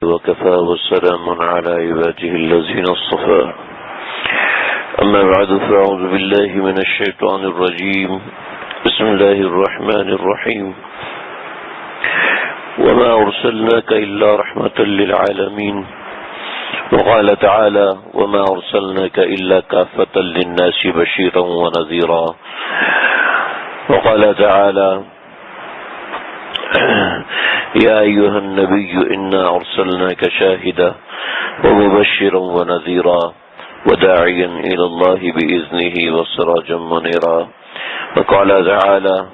وكفى والسلام على عباده الذين اصطفى أما بعد فأعوذ بالله من الشيطان الرجيم بسم الله الرحمن الرحيم وما أرسلناك إلا رحمة للعالمين وقال تعالى وما أرسلناك إلا كافة للناس بشيرا ونذيرا وقال تعالى يا أيها النبي إنا أرسلناك شاهدا ومبشرا ونذيرا وداعيا إلى الله بإذنه وسراجا منيرا وقال تعالى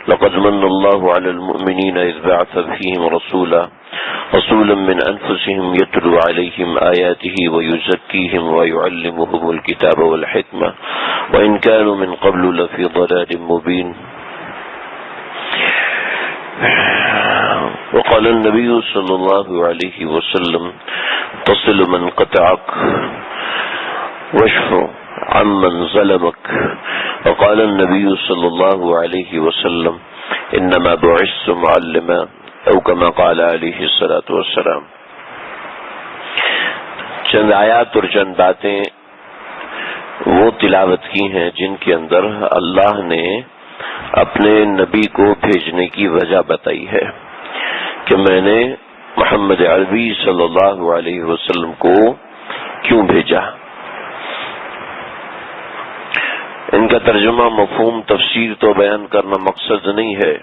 لقد من الله على المؤمنين إذ بعث فيهم رسولا من أنفسهم يتلو عليهم آياته ويزكيهم ويعلمهم الكتاب والحكمة وإن كانوا من قبل لفي ضلال مبين وقال النبي صلى الله عليه وسلم تصل من قطعك واشفع عمن ظلمك وقال النبي صلى الله عليه وسلم انما بعثت معلما او كما قال عليه الصلاة والسلام. چند آیات اور چند باتیں وہ تلاوت کی ہیں جن کے اندر اللہ نے اپنے نبی کو بھیجنے کی وجہ بتائی ہے کہ میں نے محمد عربی صلی اللہ علیہ وسلم کو کیوں بھیجا. ان کا ترجمہ مفہوم تفسیر تو بیان کرنا مقصد نہیں ہے،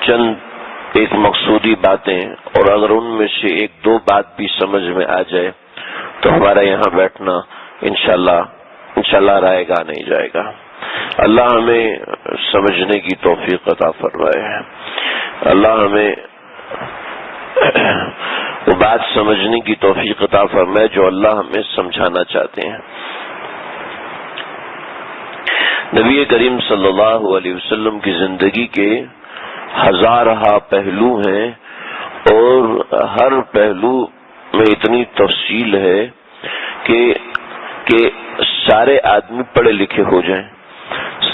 چند ایک مقصودی باتیں، اور اگر ان میں سے ایک دو بات بھی سمجھ میں آ جائے تو ہمارا یہاں بیٹھنا انشاءاللہ رائے گا نہیں جائے گا. اللہ ہمیں سمجھنے کی توفیق عطا فرمائے. اللہ ہمیں وہ بات سمجھنے کی توفیق عطا فرمائے جو اللہ ہمیں سمجھانا چاہتے ہیں. نبی کریم صلی اللہ علیہ وسلم کی زندگی کے ہزارہ پہلو ہیں اور ہر پہلو میں اتنی تفصیل ہے کہ سارے آدمی پڑھے لکھے ہو جائیں،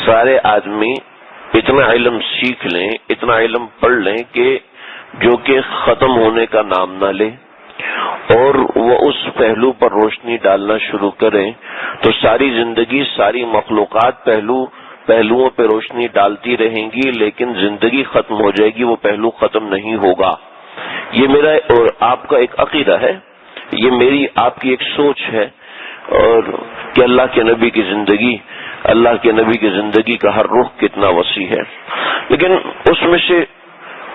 سارے آدمی اتنا علم سیکھ لیں، اتنا علم پڑھ لیں کہ جو کہ ختم ہونے کا نام نہ لے، اور وہ اس پہلو پر روشنی ڈالنا شروع کریں تو ساری زندگی ساری مخلوقات پہلوؤں پہ روشنی ڈالتی رہیں گی، لیکن زندگی ختم ہو جائے گی، وہ پہلو ختم نہیں ہوگا. یہ میرا اور آپ کا ایک عقیدہ ہے، یہ میری آپ کی ایک سوچ ہے، اور کہ اللہ کے نبی کی زندگی کا ہر رخ کتنا وسیع ہے. لیکن اس میں سے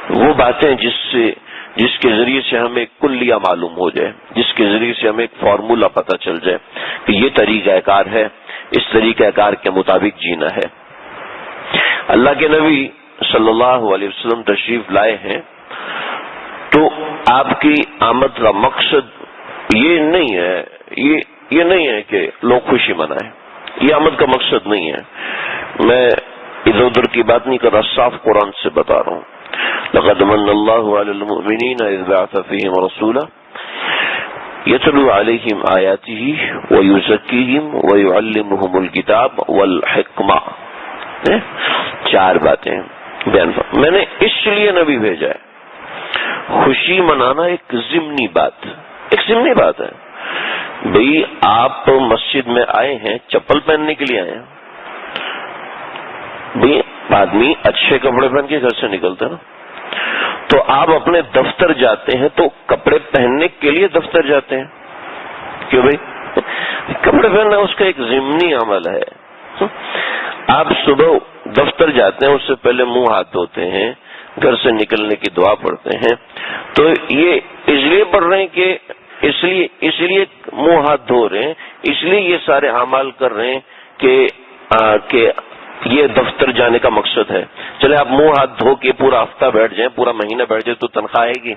وہ باتیں جس کے ذریعے سے ہمیں ایک کلیہ معلوم ہو جائے، جس کے ذریعے سے ہمیں ایک فارمولا پتہ چل جائے کہ یہ طریقہ کار ہے، اس طریقہ کار کے مطابق جینا ہے. اللہ کے نبی صلی اللہ علیہ وسلم تشریف لائے ہیں تو آپ کی آمد کا مقصد یہ نہیں ہے کہ لوگ خوشی منائیں. یہ آمد کا مقصد نہیں ہے. میں ادھر ادھر کی بات نہیں کر رہا، صاف قرآن سے بتا رہا ہوں. لقد من اللہ علی المؤمنین اذ بعث فیہم رسولا یتلو علیہم آیاتہ ویزکیہم ویعلمہم الکتاب والحکمہ. 4 باتیں بیان. میں نے اس لیے نبی بھیجا ہے. خوشی منانا ایک ضمنی بات ہے. بھئی آپ مسجد میں آئے ہیں، چپل پہننے کے لیے آئے ہیں. بھئی آدمی اچھے کپڑے پہن کے گھر سے نکلتے نا، تو آپ اپنے دفتر جاتے ہیں تو کپڑے پہننے کے لیے دفتر جاتے ہیں. کیوں بھئی؟ کپڑے پہننا اس کا ایک ضمنی عمل ہے. آپ صبح دفتر جاتے ہیں، اس سے پہلے منہ ہاتھ دھوتے ہیں، گھر سے نکلنے کی دعا پڑھتے ہیں. تو یہ اس لیے پڑھ رہے ہیں کہ اس لیے منہ ہاتھ دھو رہے ہیں، اس لیے یہ سارے اعمال کر رہے ہیں کہ یہ دفتر جانے کا مقصد ہے. چلے آپ منہ ہاتھ دھو کے پورا ہفتہ بیٹھ جائیں، پورا مہینہ بیٹھ جائیں تو تنخواہ آئے گی؟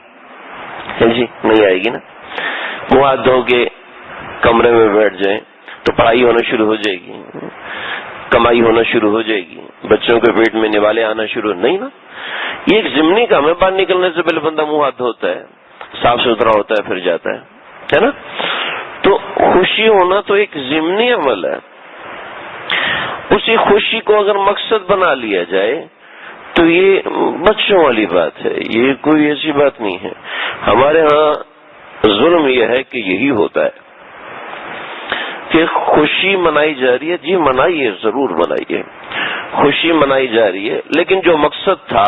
جی نہیں آئے گی نا. منہ ہاتھ دھو کے کمرے میں بیٹھ جائیں تو پڑھائی ہونا شروع ہو جائے گی، کمائی ہونا شروع ہو جائے گی، بچوں کے پیٹ میں نوالے آنا شروع نہیں نا. یہ ایک ضمنی کام ہے. باہر نکلنے سے پہلے بندہ منہ ہاتھ دھوتا ہے، صاف ستھرا ہوتا ہے، پھر جاتا ہے نا. تو خوشی ہونا تو ایک ضمنی عمل ہے. اسی خوشی کو اگر مقصد بنا لیا جائے تو یہ بچوں والی بات ہے، یہ کوئی ایسی بات نہیں ہے. ہمارے ہاں ظلم یہ ہے کہ یہی ہوتا ہے کہ خوشی منائی جا رہی ہے، جی منائیے، ضرور منائیے، خوشی منائی جا رہی ہے، لیکن جو مقصد تھا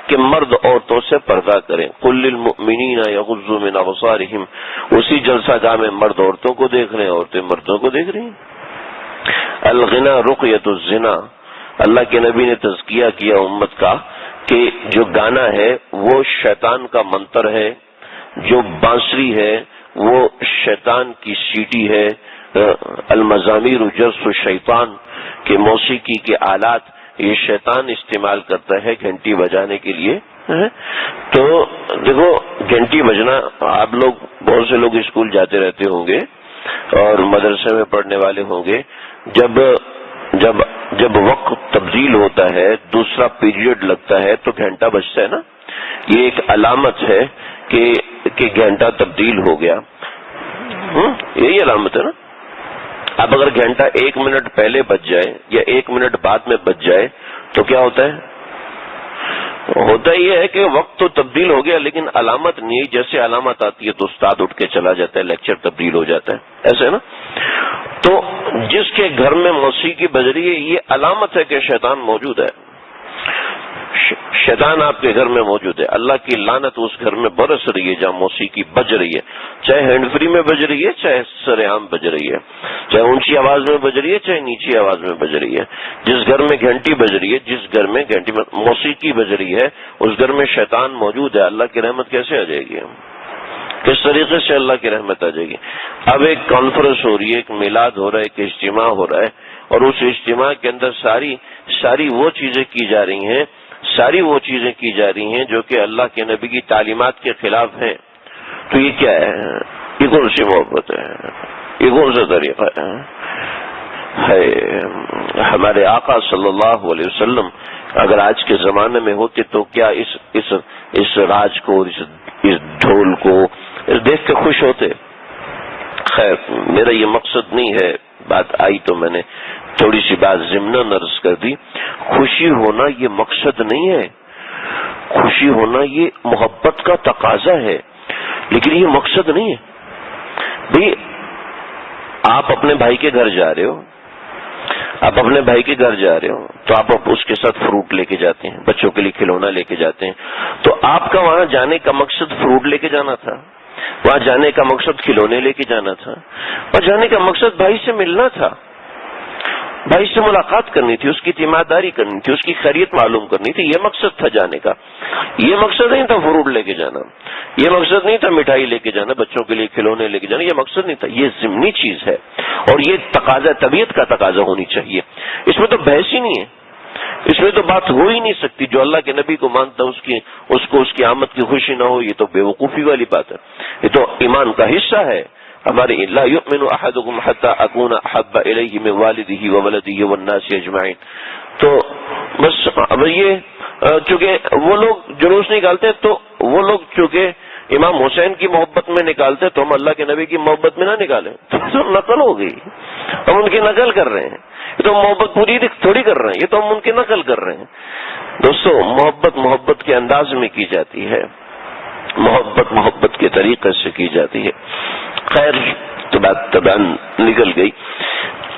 کہ مرد عورتوں سے پردہ کریں، قل للمؤمنین یغضوا من ابصارہم، اسی جلسہ گاہ میں مرد عورتوں کو دیکھ رہے ہیں، عورتیں مردوں کو دیکھ رہی ہیں. الغنا رقیۃ الزنا، اللہ کے نبی نے تزکیہ کیا امت کا کہ جو گانا ہے وہ شیطان کا منتر ہے، جو بانسری ہے وہ شیطان کی سیٹی ہے. المزامیر جرس الشیطان کہ موسیقی کے آلات یہ شیطان استعمال کرتا ہے گھنٹی بجانے کے لیے. تو دیکھو گھنٹی بجنا، آپ لوگ بہت سے لوگ اسکول جاتے رہتے ہوں گے اور مدرسے میں پڑھنے والے ہوں گے، جب وقت تبدیل ہوتا ہے، دوسرا پیریڈ لگتا ہے تو گھنٹہ بجتا ہے نا، یہ ایک علامت ہے کہ گھنٹہ تبدیل ہو گیا. یہی علامت ہے نا. اب اگر گھنٹہ 1 منٹ پہلے بج جائے یا 1 منٹ بعد میں بج جائے تو کیا ہوتا ہے؟ ہوتا یہ ہے کہ وقت تو تبدیل ہو گیا لیکن علامت نہیں. جیسے علامت آتی ہے تو استاد اٹھ کے چلا جاتا ہے، لیکچر تبدیل ہو جاتا ہے، ایسے نا. تو جس کے گھر میں موسیقی بج رہی ہے یہ علامت ہے کہ شیطان موجود ہے. شیطان آپ کے گھر میں موجود ہے. اللہ کی لعنت اس گھر میں برس رہی ہے جہاں موسیقی بج رہی ہے، چاہے ہینڈ فری میں بج رہی ہے، چاہے سر عام بج رہی ہے، چاہے اونچی آواز میں بج رہی ہے، چاہے نیچی آواز میں بج رہی ہے. جس گھر میں گھنٹی بج رہی ہے، جس گھر میں گھنٹی میں موسیقی بج رہی ہے، اس گھر میں شیطان موجود ہے. اللہ کی رحمت کیسے آ جائے گی؟ کس طریقے سے اللہ کی رحمت آ جائے گی؟ اب ایک کانفرنس ہو رہی ہے، ایک میلاد ہو رہا ہے، ایک اجتماع ہو رہا ہے، اور اس اجتماع کے اندر ساری وہ چیزیں کی جا رہی ہیں، جو کہ اللہ کے نبی کی تعلیمات کے خلاف ہیں. تو یہ کیا ہے؟ یہ کون سی محبت ہے؟ یہ کون سا طریقہ ہے؟ ہمارے آقا صلی اللہ علیہ وسلم اگر آج کے زمانے میں ہوتے تو کیا اس راج کو، اس ڈھول کو دیکھ کے خوش ہوتے؟ خیر میرا یہ مقصد نہیں ہے، بات آئی تو میں نے تھوڑی سی بات ضمناً عرض کر دی. خوشی ہونا یہ مقصد نہیں ہے، خوشی ہونا یہ محبت کا تقاضا ہے، لیکن یہ مقصد نہیں ہے. بھئی آپ اپنے بھائی کے گھر جا رہے ہو، تو آپ اس کے ساتھ فروٹ لے کے جاتے ہیں، بچوں کے لیے کھلونا لے کے جاتے ہیں. تو آپ کا وہاں جانے کا مقصد فروٹ لے کے جانا تھا، وہاں جانے کا مقصد کھلونے لے کے جانا تھا، وہاں جانے کا مقصد بھائی سے ملنا تھا، بھائی سے ملاقات کرنی تھی، اس کی تیمارداری کرنی تھی، اس کی خیریت معلوم کرنی تھی. یہ مقصد تھا جانے کا. یہ مقصد نہیں تھا فروٹ لے کے جانا، یہ مقصد نہیں تھا مٹھائی لے کے جانا، بچوں کے لیے کھلونے لے کے جانا، یہ مقصد نہیں تھا. یہ ضمنی چیز ہے اور یہ تقاضا، طبیعت کا تقاضا ہونی چاہیے. اس میں تو بحث ہی نہیں ہے، اس میں تو بات ہو ہی نہیں سکتی. جو اللہ کے نبی کو مانتا اس کی آمد کی خوشی نہ ہو، یہ تو بے وقوفی والی بات ہے. یہ تو ایمان کا حصہ ہے. ہمارے لا یؤمن احدکم حتی اکون احب الیہ من والدہ وولدہ والناس اجمعین. تو بس اب یہ چونکہ وہ لوگ جلوس نکالتے تو وہ لوگ چونکہ امام حسین کی محبت میں نکالتے تو ہم اللہ کے نبی کی محبت میں نہ نکالیں تو نقل ہو گئی. ہم ان کی نقل کر رہے ہیں، یہ تو محبت پوری تھوڑی کر رہے ہیں، یہ تو ہم ان کی نقل کر رہے ہیں. دوستو محبت کے انداز میں کی جاتی ہے، محبت کے طریقے سے کی جاتی ہے. خیر تو بات طبعاً نکل گئی.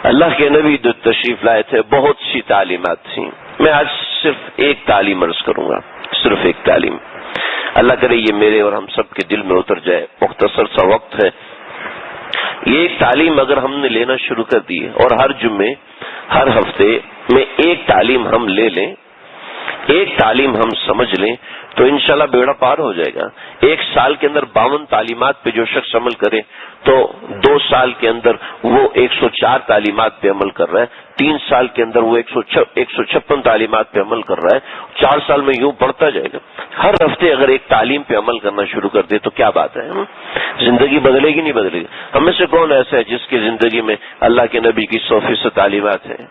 اللہ کے نبی جو تشریف لائے تھے بہت سی تعلیمات تھیں. میں آج صرف ایک تعلیم عرض کروں گا، صرف ایک تعلیم. اللہ کرے یہ میرے اور ہم سب کے دل میں اتر جائے. مختصر سا وقت ہے. یہ ایک تعلیم اگر ہم نے لینا شروع کر دی اور ہر جمعے ہر ہفتے میں ایک تعلیم ہم لے لیں، ایک تعلیم ہم سمجھ لیں تو انشاءاللہ بیڑا پار ہو جائے گا. 1 سال کے اندر 52 تعلیمات پہ جو شخص عمل کرے تو 2 سال کے اندر وہ 104 تعلیمات پہ عمل کر رہا ہے. 3 سال کے اندر وہ 156 تعلیمات پہ عمل کر رہا ہے. 4 سال میں یوں بڑھتا جائے گا. ہر ہفتے اگر ایک تعلیم پہ عمل کرنا شروع کر دے تو کیا بات ہے، زندگی بدلے گی نہیں بدلے گی؟ ہم میں سے کون ایسا ہے جس کی زندگی میں اللہ کے نبی کی 100% تعلیمات ہیں؟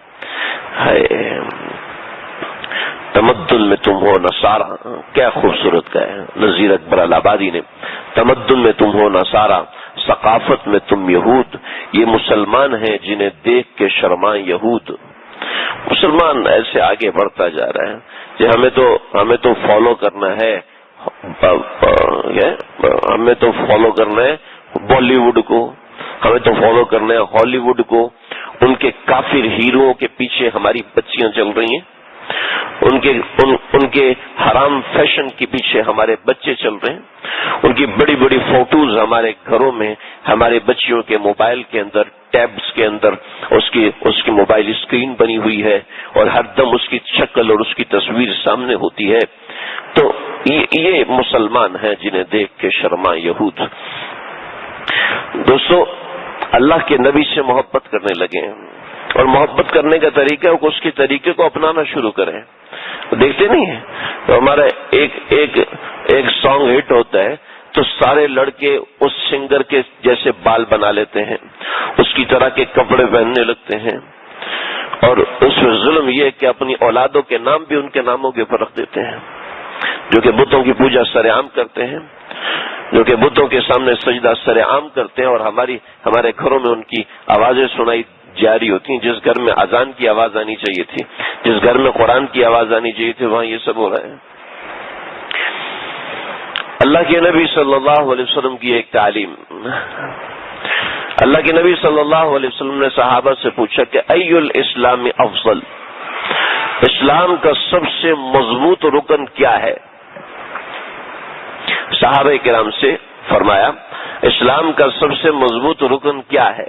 تمدن میں تم ہو نصارا، کیا خوبصورت کا ہے نذیر اکبر الہآبادی نے. تمدن میں تم ہو نصارا، ثقافت میں تم یہود، یہ مسلمان ہیں جنہیں دیکھ کے شرمائیں یہود. مسلمان ایسے آگے بڑھتا جا رہا ہے کہ ہمیں تو فالو کرنا ہے، ہمیں تو فالو کرنا ہے بالی ووڈ کو، ہمیں تو فالو کرنا ہے ہالی ووڈ کو، ان کے کافر ہیروؤں کے پیچھے ہماری بچیاں چل رہی ہیں، ان کے حرام فیشن کے پیچھے ہمارے بچے چل رہے ہیں، ان کی بڑی بڑی فوٹوز ہمارے گھروں میں، ہمارے بچیوں کے موبائل کے اندر، ٹیبز کے اندر اس کی موبائل اسکرین بنی ہوئی ہے اور ہر دم اس کی شکل اور اس کی تصویر سامنے ہوتی ہے. تو یہ مسلمان ہیں جنہیں دیکھ کے شرما یہود. دوستو، اللہ کے نبی سے محبت کرنے لگے ہیں، اور محبت کرنے کا طریقہ ہے کہ اس کے طریقے کو اپنانا شروع کریں. دیکھتے نہیں ہیں تو ہمارا ایک سانگ ہٹ ہوتا ہے تو سارے لڑکے اس سنگر کے جیسے بال بنا لیتے ہیں، اس کی طرح کے کپڑے پہننے لگتے ہیں، اور اس میں ظلم یہ ہے کہ اپنی اولادوں کے نام بھی ان کے ناموں کے اوپر رکھ دیتے ہیں، جو کہ بتوں کی پوجا سر عام کرتے ہیں، جو کہ بتوں کے سامنے سجدہ سر عام کرتے ہیں، اور ہمارے گھروں میں ان کی آوازیں سنائی جاری ہوتی ہیں. جس گھر میں اذان کی آواز آنی چاہیے تھی، جس گھر میں قرآن کی آواز آنی چاہیے تھی، وہاں یہ سب ہو رہا ہے. اللہ کے نبی صلی اللہ علیہ وسلم کی ایک تعلیم. اللہ کے نبی صلی اللہ علیہ وسلم نے صحابہ سے پوچھا کہ ای الاسلام افضل، اسلام کا سب سے مضبوط رکن کیا ہے؟ صحابہ کرام سے فرمایا اسلام کا سب سے مضبوط رکن کیا ہے؟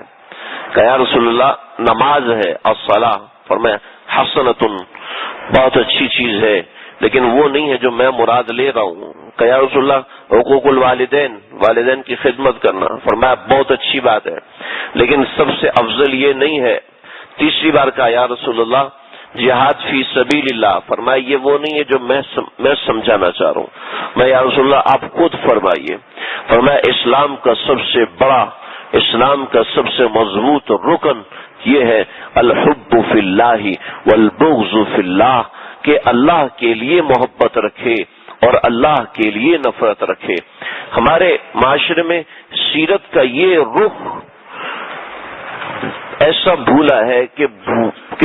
کہ یا رسول اللہ نماز ہے. الصلاۃ، فرمایا حسنۃ، بہت اچھی چیز ہے لیکن وہ نہیں ہے جو میں مراد لے رہا ہوں. کہ یا رسول اللہ حقوق الوالدین، والدین کی خدمت کرنا. فرمایا بہت اچھی بات ہے لیکن سب سے افضل یہ نہیں ہے. تیسری بار کہا یا رسول اللہ جہاد فی سبیل اللہ. فرمایا یہ وہ نہیں ہے جو میں سمجھانا چاہ رہا ہوں. میں یا رسول اللہ آپ خود فرمائیے. فرمایا اسلام کا سب سے بڑا، اسلام کا سب سے مضبوط رکن یہ ہے الحب فی اللہ والبغض فی اللہ، کہ اللہ کے لیے محبت رکھے اور اللہ کے لیے نفرت رکھے. ہمارے معاشرے میں سیرت کا یہ رخ ایسا بھولا ہے کہ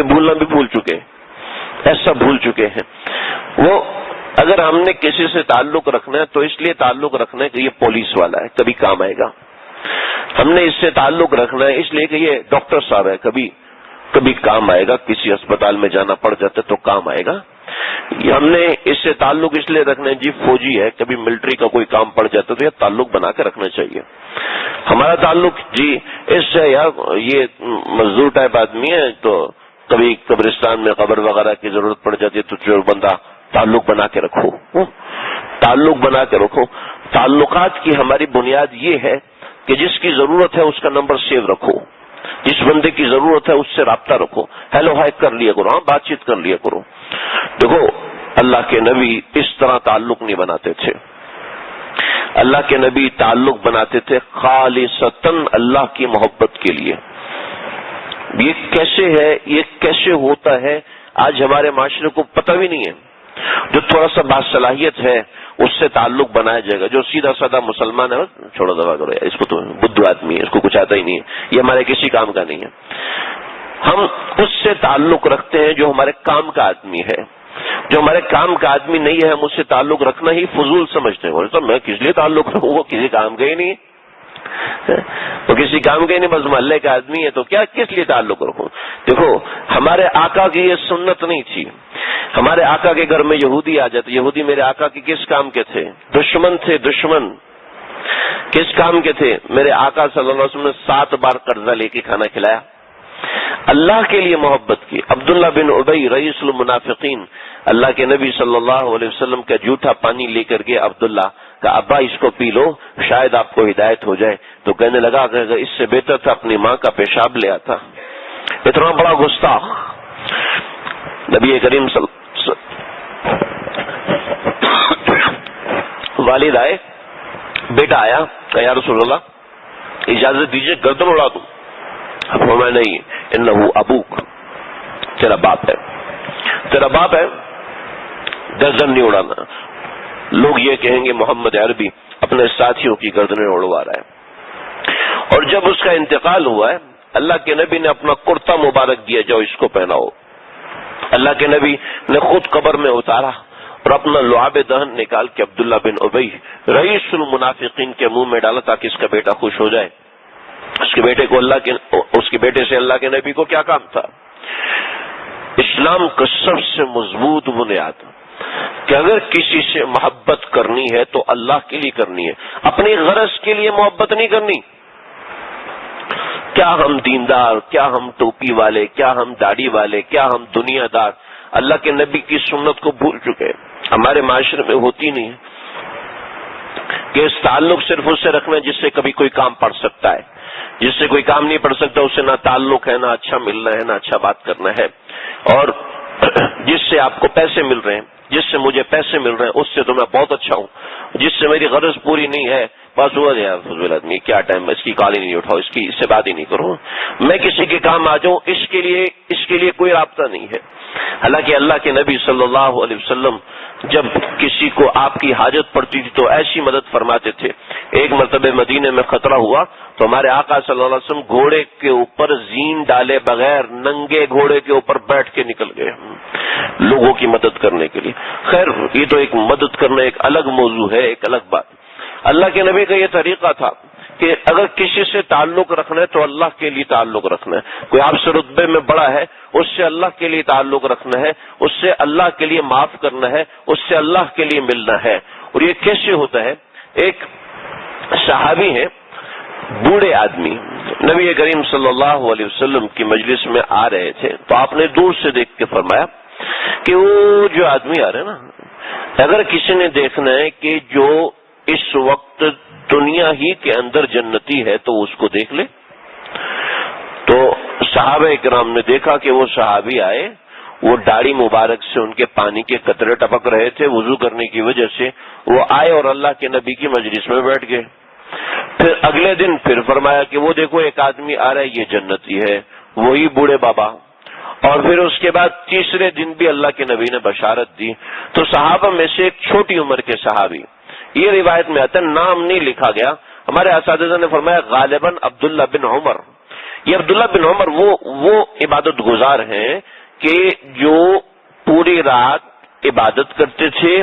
بھولنا بھی بھول چکے، ایسا بھول چکے ہیں. وہ اگر ہم نے کسی سے تعلق رکھنا ہے تو اس لیے تعلق رکھنا ہے کہ یہ پولیس والا ہے، کبھی کام آئے گا. ہم نے اس سے تعلق رکھنا ہے اس لیے کہ یہ ڈاکٹر صاحب ہے، کبھی کام آئے گا، کسی اسپتال میں جانا پڑ جاتا ہے تو کام آئے گا. ہم نے اس سے تعلق اس لیے رکھنا ہے جی فوجی ہے، کبھی ملٹری کا کوئی کام پڑ جاتا ہے تو یہ تعلق بنا کے رکھنا چاہیے. ہمارا تعلق جی اس سے یار یہ مزدور ٹائپ آدمی ہے تو کبھی قبرستان میں قبر وغیرہ کی ضرورت پڑ جاتی ہے تو جو بندہ تعلق بنا کے رکھو، تعلق بنا کے رکھو. تعلقات کی ہماری بنیاد یہ ہے کہ جس کی ضرورت ہے اس کا نمبر سیو رکھو، جس بندے کی ضرورت ہے اس سے رابطہ رکھو، ہیلو ہائی کر لیا کرو، ہاں بات چیت کر لیا کرو. دیکھو اللہ کے نبی اس طرح تعلق نہیں بناتے تھے. اللہ کے نبی تعلق بناتے تھے خالصتاً اللہ کی محبت کے لیے. یہ کیسے ہے، یہ کیسے ہوتا ہے آج ہمارے معاشرے کو پتہ بھی نہیں ہے. جو تھوڑا سا باصلاحیت ہے اس سے تعلق بنایا جائے گا، جو سیدھا سادہ مسلمان ہے چھوڑو دبا کرو، اس کو تو بدھو آدمی ہے، اس کو کچھ آتا ہی نہیں ہے، یہ ہمارے کسی کام کا نہیں ہے. ہم اس سے تعلق رکھتے ہیں جو ہمارے کام کا آدمی ہے. جو ہمارے کام کا آدمی نہیں ہے ہم اس سے تعلق رکھنا ہی فضول سمجھتے ہیں. تو میں کس لیے تعلق رکھوں، وہ کسی کام کا ہی نہیں ہے، وہ کسی کام کا ہی نہیں، بس محلے کا آدمی ہے تو کیا کس لیے تعلق رکھوں. دیکھو ہمارے آقا کی یہ سنت نہیں تھی. ہمارے آقا کے گھر میں یہودی آ جاتے. یہودی میرے آقا کے کس کام کے تھے؟ دشمن تھے. دشمن کس کام کے تھے؟ میرے آقا صلی اللہ علیہ وسلم نے 7 بار قرضہ لے کے کھانا کھلایا. اللہ کے لیے محبت کی. عبداللہ بن ابی رئیس المنافقین اللہ کے نبی صلی اللہ علیہ وسلم کا جھوٹا پانی لے کر کے عبداللہ کا ابا اس کو پی لو شاید آپ کو ہدایت ہو جائے. تو کہنے لگا کہ اس سے بہتر تھا اپنی ماں کا پیشاب لے آتا. اتنا بڑا گستاخ. نبی کریم والد آئے، بیٹا آیا کہ یا رسول اللہ اجازت دیجیے گردن اڑا دوں. فرمایا نہیں، انہو ابوک، تیرا باپ ہے، تیرا باپ ہے، گردن نہیں اڑانا. لوگ یہ کہیں گے محمد عربی اپنے ساتھیوں کی گردنیں اڑوا رہا ہے. اور جب اس کا انتقال ہوا ہے اللہ کے نبی نے اپنا کرتا مبارک دیا، جاؤ اس کو پہناؤ. اللہ کے نبی نے خود قبر میں اتارا اور اپنا لعاب دہن نکال کے عبداللہ بن ابی رئیس المنافقین کے منہ میں ڈالا تاکہ اس کا بیٹا خوش ہو جائے. اس کے بیٹے سے اللہ کے نبی کو کیا کام تھا؟ اسلام کا سب سے مضبوط بنیاد کہ اگر کسی سے محبت کرنی ہے تو اللہ کے لیے کرنی ہے، اپنی غرض کے لیے محبت نہیں کرنی. کیا ہم دیندار، کیا ہم ٹوپی والے، کیا ہم داڑھی والے، کیا ہم دنیا دار اللہ کے نبی کی سنت کو بھول چکے. ہمارے معاشرے میں ہوتی نہیں ہے کہ اس تعلق صرف اس سے رکھنا جس سے کبھی کوئی کام پڑ سکتا ہے، جس سے کوئی کام نہیں پڑ سکتا اس سے نہ تعلق ہے، نہ اچھا ملنا ہے، نہ اچھا بات کرنا ہے. اور جس سے آپ کو پیسے مل رہے ہیں، جس سے مجھے پیسے مل رہے ہیں اس سے تو میں بہت اچھا ہوں، جس سے میری غرض پوری نہیں ہے بس ہوا یار فضول آدمی، کیا ٹائم اس کی کال ہی نہیں اٹھاؤ، اس سے بات ہی نہیں کروں، میں کسی کے کام آ جاؤں، اس کے لیے کوئی رابطہ نہیں ہے. حالانکہ اللہ کے نبی صلی اللہ علیہ وسلم جب کسی کو آپ کی حاجت پڑتی تھی تو ایسی مدد فرماتے تھے. ایک مرتبہ مدینے میں خطرہ ہوا تو ہمارے آقا صلی اللہ علیہ وسلم گھوڑے کے اوپر زین ڈالے بغیر ننگے گھوڑے کے اوپر بیٹھ کے نکل گئے لوگوں کی مدد کرنے کے لیے. خیر یہ تو ایک مدد کرنا ایک الگ موضوع ہے، ایک الگ بات. اللہ کے نبی کا یہ طریقہ تھا کہ اگر کسی سے تعلق رکھنا ہے تو اللہ کے لیے تعلق رکھنا ہے. کوئی آپ سے رتبے میں بڑا ہے اس سے اللہ کے لیے تعلق رکھنا ہے، اس سے اللہ کے لیے معاف کرنا ہے، اس سے اللہ کے لیے ملنا ہے. اور یہ کیسے ہوتا ہے؟ ایک صحابی ہیں بوڑھے آدمی، نبی کریم صلی اللہ علیہ وسلم کی مجلس میں آ رہے تھے تو آپ نے دور سے دیکھ کے فرمایا کہ وہ جو آدمی آ رہے ہیں نا، اگر کسی نے دیکھنا ہے کہ جو اس وقت دنیا ہی کے اندر جنتی ہے تو اس کو دیکھ لے. تو صحابہ کرام نے دیکھا کہ وہ صحابی آئے، وہ داڑھی مبارک سے ان کے پانی کے قطرے ٹپک رہے تھے وضو کرنے کی وجہ سے، وہ آئے اور اللہ کے نبی کی مجلس میں بیٹھ گئے. پھر اگلے دن پھر فرمایا کہ وہ دیکھو ایک آدمی آ رہا ہے یہ جنتی ہے، وہی بوڑھے بابا. اور پھر اس کے بعد تیسرے دن بھی اللہ کے نبی نے بشارت دی. تو صحابہ میں سے ایک چھوٹی عمر کے صحابی، یہ روایت میں آتا ہے نام نہیں لکھا گیا، ہمارے اساتذہ نے فرمایا غالباً عبداللہ بن عمر. یہ عبداللہ بن عمر وہ عبادت گزار ہیں کہ جو پوری رات عبادت کرتے تھے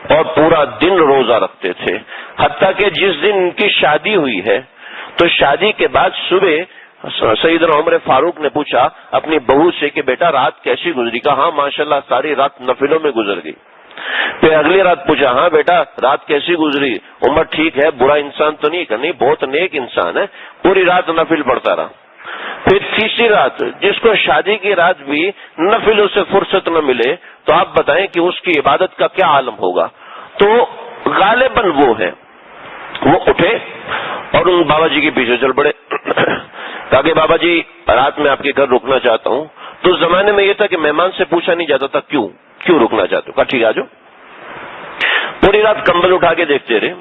اور پورا دن روزہ رکھتے تھے. حتیٰ کہ جس دن ان کی شادی ہوئی ہے تو شادی کے بعد صبح سیدنا عمر فاروق نے پوچھا اپنی بہو سے کہ بیٹا رات کیسی گزری؟ کہا ہاں ماشاءاللہ ساری رات نفلوں میں گزر گئی. پھر اگلی رات پوچھا ہاں بیٹا رات کیسی گزری؟ عمر ٹھیک ہے، برا انسان تو نہیں بہت نیک انسان ہے، پوری رات نفل پڑھتا رہا. پھر تیسری رات جس کو شادی کی رات بھی نفلوں سے فرصت نہ ملے تو آپ بتائیں کہ اس کی عبادت کا کیا عالم ہوگا. تو غالباً وہ ہے، وہ اٹھے اور ان بابا جی کے پیچھے چل پڑے. کہا کہ بابا جی رات میں آپ کے گھر رکنا چاہتا ہوں. تو زمانے میں یہ تھا کہ مہمان سے پوچھا نہیں جاتا تھا کیوں رکنا چاہتے ہو؟ کہا ٹھیک آ جاؤ. پوری رات کمبل اٹھا کے دیکھتے رہے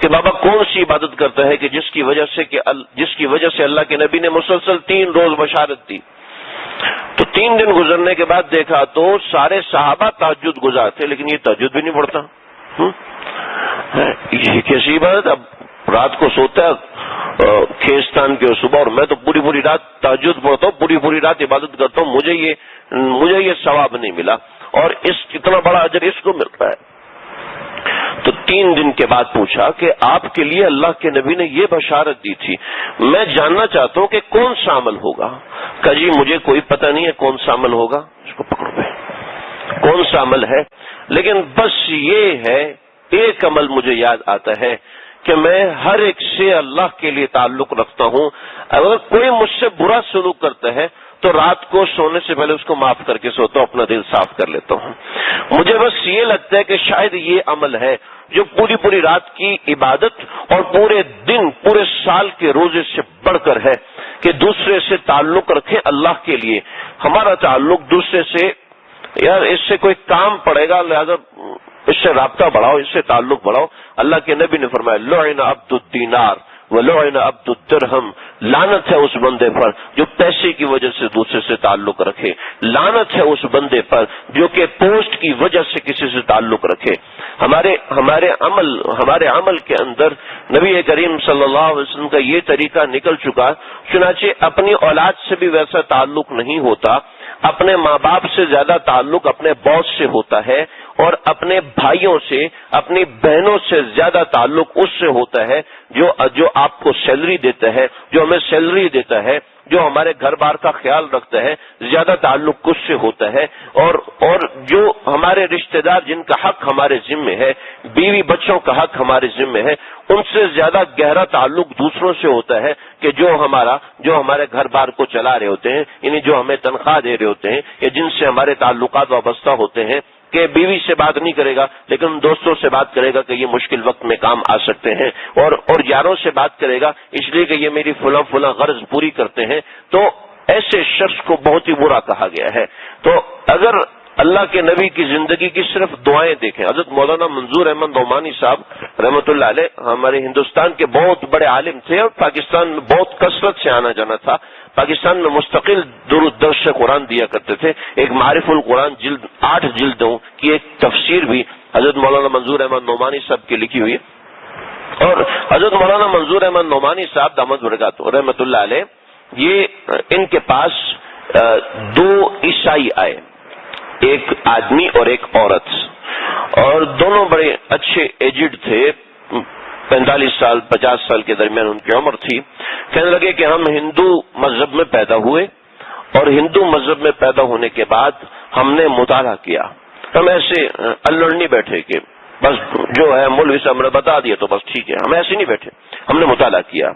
کہ بابا کون سی عبادت کرتا ہے کہ جس کی وجہ سے اللہ کے نبی نے مسلسل 3 روز بشارت دی. تو 3 دن گزرنے کے بعد دیکھا تو سارے صحابہ تہجد گزار تھے لیکن یہ تہجد بھی نہیں پڑھتا. یہ کیسی عبادت؟ اب رات کو سوتا ہے کھیستان کے صبح، اور میں تو پوری رات تہجد پڑھتا ہوں، پوری رات عبادت کرتا ہوں، مجھے یہ ثواب نہیں ملا اور اتنا بڑا اجر اس کو مل رہا ہے. تو 3 دن کے بعد پوچھا کہ آپ کے لیے اللہ کے نبی نے یہ بشارت دی تھی، میں جاننا چاہتا ہوں کہ کون سا عمل ہوگا. کہا جی مجھے کوئی پتہ نہیں ہے کون سا عمل ہوگا. اس کو پکڑو بھائی کون سا عمل ہے، لیکن بس یہ ہے ایک عمل مجھے یاد آتا ہے کہ میں ہر ایک سے اللہ کے لیے تعلق رکھتا ہوں. اگر کوئی مجھ سے برا سلوک کرتا ہے تو رات کو سونے سے پہلے اس کو معاف کر کے سوتا ہوں، اپنا دل صاف کر لیتا ہوں. مجھے بس یہ لگتا ہے کہ شاید یہ عمل ہے جو پوری رات کی عبادت اور پورے دن پورے سال کے روزے سے بڑھ کر ہے کہ دوسرے سے تعلق رکھے اللہ کے لیے. ہمارا تعلق دوسرے سے، یار اس سے کوئی کام پڑے گا لہذا اس سے رابطہ بڑھاؤ، اس سے تعلق بڑھاؤ. اللہ کے نبی نے فرمایا لعن عبد الدینار ولعن عبد الدرہم، لعنت ہے اس بندے پر جو پیسے کی وجہ سے دوسرے سے تعلق رکھے، لعنت ہے اس بندے پر جو کہ پوسٹ کی وجہ سے کسی سے تعلق رکھے. ہمارے عمل کے اندر نبی کریم صلی اللہ علیہ وسلم کا یہ طریقہ نکل چکا. چنانچہ اپنی اولاد سے بھی ویسا تعلق نہیں ہوتا، اپنے ماں باپ سے زیادہ تعلق اپنے باس سے ہوتا ہے، اور اپنے بھائیوں سے، اپنی بہنوں سے زیادہ تعلق اس سے ہوتا ہے جو آپ کو سیلری دیتا ہے، جو ہمیں سیلری دیتا ہے، جو ہمارے گھر بار کا خیال رکھتا ہے، زیادہ تعلق اس سے ہوتا ہے، اور جو ہمارے رشتہ دار جن کا حق ہمارے ذمہ ہے، بیوی بچوں کا حق ہمارے ذمہ ہے، ان سے زیادہ گہرا تعلق دوسروں سے ہوتا ہے کہ جو ہمارے گھر بار کو چلا رہے ہوتے ہیں، یعنی جو ہمیں تنخواہ دے رہے ہوتے ہیں، یا جن سے ہمارے تعلقات وابستہ ہوتے ہیں، کہ بیوی سے بات نہیں کرے گا لیکن دوستوں سے بات کرے گا کہ یہ مشکل وقت میں کام آ سکتے ہیں، اور یاروں سے بات کرے گا اس لیے کہ یہ میری فلاں غرض پوری کرتے ہیں، تو ایسے شخص کو بہت ہی برا کہا گیا ہے۔ تو اگر اللہ کے نبی کی زندگی کی صرف دعائیں دیکھیں، حضرت مولانا منظور احمد نعمانی صاحب رحمۃ اللہ علیہ ہمارے ہندوستان کے بہت بڑے عالم تھے، اور پاکستان میں بہت کثرت سے آنا جانا تھا، پاکستان میں مستقل درس قرآن دیا کرتے تھے۔ ایک معرف القرآن 8 جلدوں کی ایک تفسیر بھی حضرت مولانا منظور احمد نعمانی صاحب کی لکھی ہوئی ہے۔ اور حضرت مولانا منظور احمد نعمانی صاحب دامت برکاتہ رحمۃ اللہ علیہ، ان کے پاس 2 عیسائی آئے، ایک آدمی اور ایک عورت، اور دونوں بڑے اچھے ایجڈ تھے، 45 سال 50 سال کے درمیان ان کی عمر تھی۔ کہنے لگے کہ ہم ہندو مذہب میں پیدا ہوئے، اور ہندو مذہب میں پیدا ہونے کے بعد ہم نے مطالعہ کیا، ہم ایسے الڑ نہیں بیٹھے کہ بس جو ہے مولوی صاحب نے بتا دیا تو بس ٹھیک ہے، ہم ایسے نہیں بیٹھے، ہم نے مطالعہ کیا،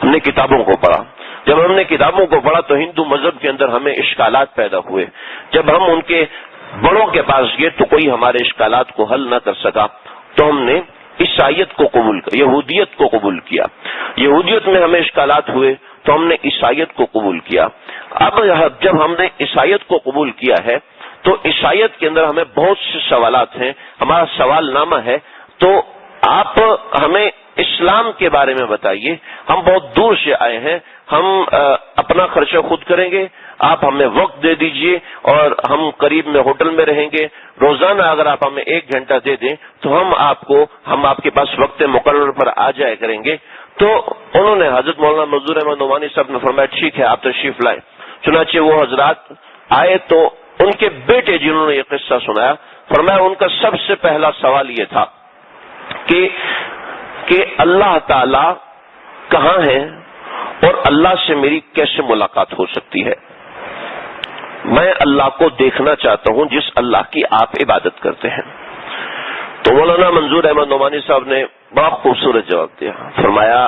ہم نے کتابوں کو پڑھا۔ جب ہم نے کتابوں کو پڑھا تو ہندو مذہب کے اندر ہمیں اشکالات پیدا ہوئے، جب ہم ان کے بڑوں کے پاس گئے تو کوئی ہمارے اشکالات کو حل نہ کر سکا، تو ہم نے عیسائیت کو قبول کیا، یہودیت کو قبول کیا۔ یہودیت میں ہمیں اشکالات ہوئے تو ہم نے عیسائیت کو قبول کیا۔ اب جب ہم نے عیسائیت کو قبول کیا ہے تو عیسائیت کے اندر ہمیں بہت سے سوالات ہیں، ہمارا سوال نامہ ہے، تو آپ ہمیں اسلام کے بارے میں بتائیے، ہم بہت دور سے آئے ہیں، ہم اپنا خرچہ خود کریں گے، آپ ہمیں وقت دے دیجئے اور ہم قریب میں ہوٹل میں رہیں گے، روزانہ اگر آپ ہمیں 1 گھنٹہ دے دیں تو ہم آپ کے پاس وقت مقرر پر آ جائے کریں گے۔ تو انہوں نے حضرت مولانا منظور احمد نعمانی صاحب نے فرمایا ٹھیک ہے، آپ تشریف لائیں۔ چنانچہ وہ حضرات آئے تو ان کے بیٹے جنہوں نے یہ قصہ سنایا، فرمایا ان کا سب سے پہلا سوال یہ تھا کہ اللہ تعالی کہاں ہے اور اللہ سے میری کیسے ملاقات ہو سکتی ہے؟ میں اللہ کو دیکھنا چاہتا ہوں جس اللہ کی آپ عبادت کرتے ہیں۔ تو مولانا منظور احمد نعمانی صاحب نے بڑا خوبصورت جواب دیا، فرمایا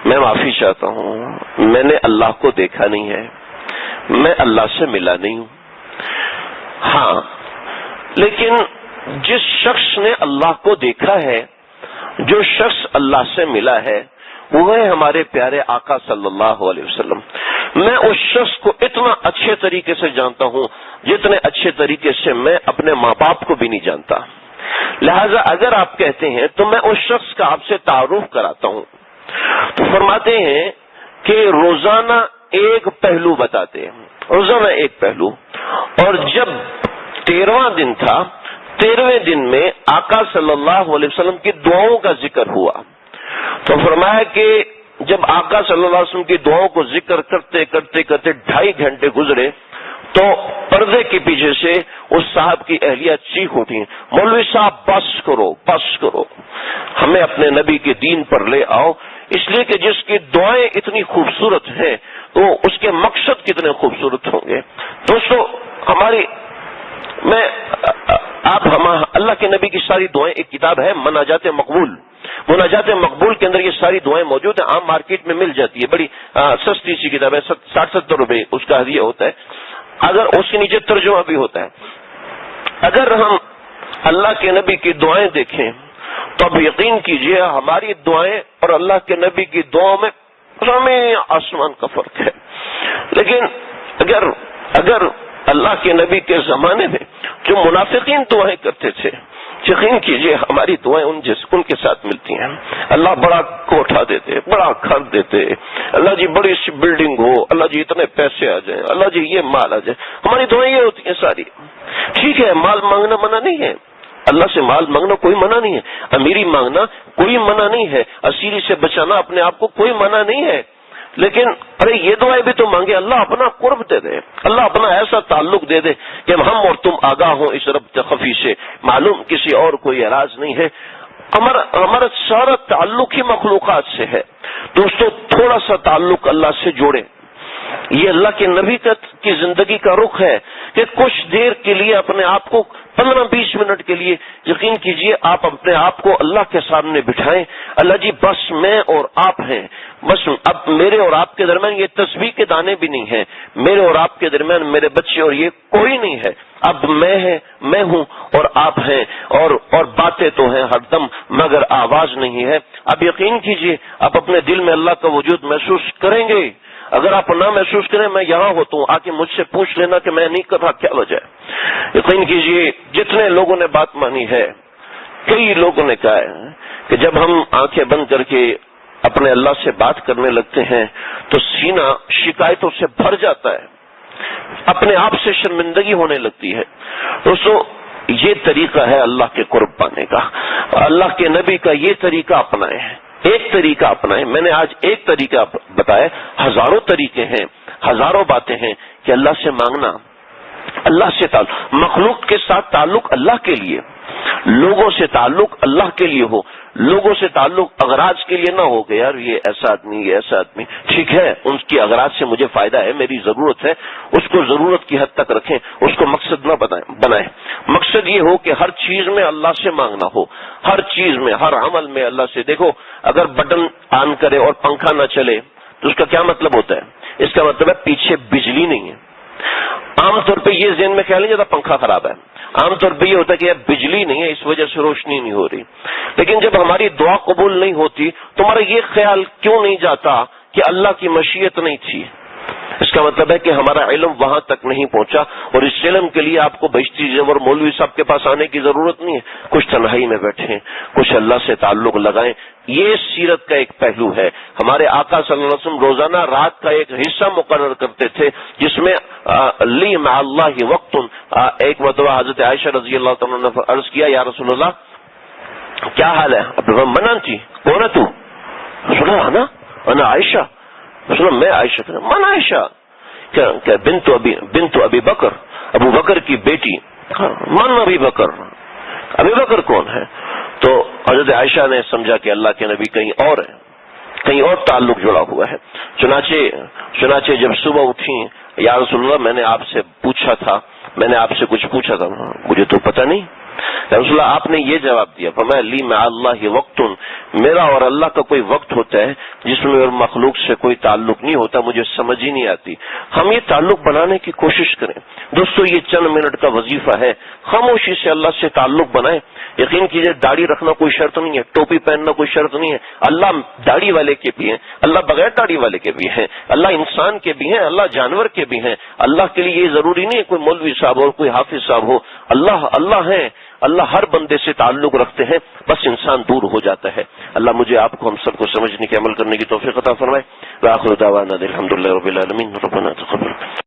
میں معافی چاہتا ہوں، میں نے اللہ کو دیکھا نہیں ہے، میں اللہ سے ملا نہیں ہوں، ہاں لیکن جس شخص نے اللہ کو دیکھا ہے، جو شخص اللہ سے ملا ہے، وہ ہے ہمارے پیارے آقا صلی اللہ علیہ وسلم۔ میں اس شخص کو اتنا اچھے طریقے سے جانتا ہوں جتنے اچھے طریقے سے میں اپنے ماں باپ کو بھی نہیں جانتا، لہذا اگر آپ کہتے ہیں تو میں اس شخص کا آپ سے تعارف کراتا ہوں۔ تو فرماتے ہیں کہ روزانہ ایک پہلو بتاتے ہیں، روزانہ ایک پہلو، اور جب 13واں دن تھا، 13ویں دن میں آقا صلی اللہ علیہ وسلم کی دعاؤں کا ذکر ہوا، تو فرمایا کہ جب آقا صلی اللہ علیہ وسلم کی دعاؤں کو ذکر کرتے کرتے 2.5 گھنٹے گزرے تو پردے کے پیچھے سے اس صاحب کی اہلیہ چیخ اٹھی، مولوی صاحب بس کرو، ہمیں اپنے نبی کے دین پر لے آؤ، اس لیے کہ جس کی دعائیں اتنی خوبصورت ہیں تو اس کے مقصد کتنے خوبصورت ہوں گے۔ دوستو اللہ کے نبی کی ساری دعائیں، ایک کتاب ہے مناجات مقبول، مناجات مقبول کے اندر یہ ساری دعائیں موجود ہیں، عام مارکیٹ میں مل جاتی ہے، بڑی سستی سی کتاب ہے، 60-70 روپے اس کا ہدیہ ہوتا ہے، اگر اس کے نیچے ترجمہ بھی ہوتا ہے۔ اگر ہم اللہ کے نبی کی دعائیں دیکھیں تو اب یقین کیجئے ہماری دعائیں اور اللہ کے نبی کی دعاؤں میں زمین آسمان کا فرق ہے۔ لیکن اگر اللہ کے نبی کے زمانے میں جو منافقین دعائیں کرتے تھے، یقین کیجئے ہماری دعائیں ان کے ساتھ ملتی ہیں۔ اللہ بڑا کوٹھا دیتے، بڑا گھر دیتے، اللہ جی بڑی سی بلڈنگ ہو، اللہ جی اتنے پیسے آ جائیں، اللہ جی یہ مال آ جائے، ہماری دعائیں یہ ہوتی ہیں ساری۔ ٹھیک ہے، مال مانگنا منع نہیں ہے، اللہ سے مال مانگنا کوئی منع نہیں ہے، امیری مانگنا کوئی منع نہیں ہے، اسیری سے بچانا اپنے آپ کو کوئی منع نہیں ہے، لیکن ارے یہ دعائیں بھی تو مانگے، اللہ اپنا قرب دے دے، اللہ اپنا ایسا تعلق دے دے کہ ہم اور تم آگاہ ہوں اس ربط خفی سے، معلوم کسی اور کوئی اعراض نہیں ہے، ہمارا سارا تعلق ہی مخلوقات سے ہے۔ دوستو تھوڑا سا تعلق اللہ سے جوڑیں، یہ اللہ کے نبی کی زندگی کا رخ ہے کہ کچھ دیر کے لیے اپنے آپ کو 15-20 منٹ کے لیے یقین کیجئے آپ اپنے آپ کو اللہ کے سامنے بٹھائیں، اللہ جی بس میں اور آپ ہیں، بس اب میرے اور آپ کے درمیان یہ تسبیح کے دانے بھی نہیں ہیں، میرے اور آپ کے درمیان میرے بچے اور یہ کوئی نہیں ہے، اب میں ہوں اور آپ ہیں، اور باتیں تو ہیں ہر دم مگر آواز نہیں ہے۔ اب یقین کیجئے آپ اپنے دل میں اللہ کا وجود محسوس کریں گے، اگر آپ نہ محسوس کریں میں یہاں ہوتا ہوں، آ کے مجھ سے پوچھ لینا کہ میں نہیں کر رہا کیا وجہ ہے۔ یقین کیجئے جتنے لوگوں نے بات مانی ہے، کئی لوگوں نے کہا ہے کہ جب ہم آنکھیں بند کر کے اپنے اللہ سے بات کرنے لگتے ہیں تو سینہ شکایتوں سے بھر جاتا ہے، اپنے آپ سے شرمندگی ہونے لگتی ہے۔ دوستو یہ طریقہ ہے اللہ کے قرب پانے کا، اللہ کے نبی کا یہ طریقہ اپنائیں، ایک طریقہ اپنائیں۔ میں نے آج ایک طریقہ بتایا، ہزاروں طریقے ہیں، ہزاروں باتیں ہیں کہ اللہ سے مانگنا، اللہ سے تعلق، مخلوق کے ساتھ تعلق اللہ کے لیے، لوگوں سے تعلق اللہ کے لیے ہو، لوگوں سے تعلق اغراض کے لیے نہ ہو کہ یار یہ ایسا آدمی، یہ ایسا آدمی، ٹھیک ہے ان کی اغراض سے مجھے فائدہ ہے، میری ضرورت ہے، اس کو ضرورت کی حد تک رکھیں، اس کو مقصد نہ بنائیں۔ مقصد یہ ہو کہ ہر چیز میں اللہ سے مانگنا ہو، ہر چیز میں، ہر عمل میں اللہ سے۔ دیکھو اگر بٹن آن کرے اور پنکھا نہ چلے تو اس کا کیا مطلب ہوتا ہے؟ اس کا مطلب ہے پیچھے بجلی نہیں ہے۔ عام طور پہ یہ ذہن میں خیال نہیں جاتا پنکھا خراب ہے، عام طور پہ یہ ہوتا ہے کہ بجلی نہیں ہے اس وجہ سے روشنی نہیں ہو رہی، لیکن جب ہماری دعا قبول نہیں ہوتی تمہارا یہ خیال کیوں نہیں جاتا کہ اللہ کی مشیت نہیں تھی؟ اس کا مطلب ہے کہ ہمارا علم وہاں تک نہیں پہنچا، اور اس علم کے لیے آپ کو بہشتی زیور مولوی صاحب کے پاس آنے کی ضرورت نہیں ہے، کچھ تنہائی میں بیٹھیں، کچھ اللہ سے تعلق لگائیں۔ یہ سیرت کا ایک پہلو ہے۔ ہمارے آقا صلی اللہ علیہ وسلم روزانہ رات کا ایک حصہ مقرر کرتے تھے جس میں لی مع اللہ وقت۔ ایک مرتبہ حضرت عائشہ رضی اللہ تعالیٰ نے عرض کیا یا رسول اللہ کیا حال ہے؟ منع تھی، کون ہے تو؟ سنا نا انا عائشہ، میں عائشہ، من عائشہ کہ بنت ابی بکر، ابو بکر کی بیٹی، من ابی بکر، ابی بکر کون ہے؟ تو حضرت عائشہ نے سمجھا کہ اللہ کے نبی کہیں اور ہے، کہیں اور تعلق جڑا ہوا ہے۔ چنانچہ جب صبح اٹھی، یا رسول اللہ میں نے آپ سے پوچھا تھا، میں نے آپ سے کچھ پوچھا تھا، مجھے تو پتہ نہیں۔ رسول اللہ آپ نے یہ جواب دیا، فرمایا لی مع اللہ وقت، میرا اور اللہ کا کوئی وقت ہوتا ہے جس میں مخلوق سے کوئی تعلق نہیں ہوتا، مجھے سمجھ ہی نہیں آتی۔ ہم یہ تعلق بنانے کی کوشش کریں دوستو، یہ چند منٹ کا وظیفہ ہے، خاموشی سے اللہ سے تعلق بنائیں۔ یقین کیجئے داڑھی رکھنا کوئی شرط نہیں ہے، ٹوپی پہننا کوئی شرط نہیں ہے، اللہ داڑھی والے کے بھی ہیں، اللہ بغیر داڑھی والے کے بھی ہیں، اللہ انسان کے بھی ہیں، اللہ جانور کے بھی ہیں۔ اللہ کے لیے یہ ضروری نہیں ہے کوئی مولوی صاحب اور کوئی حافظ صاحب ہو، اللہ ہے، اللہ ہر بندے سے تعلق رکھتے ہیں، بس انسان دور ہو جاتا ہے۔ اللہ مجھے آپ کو ہم سب کو سمجھنے کے عمل کرنے کی توفیق عطا فرمائے۔ وآخر دعوانا الحمدللہ رب العالمین، ربنا تقبل۔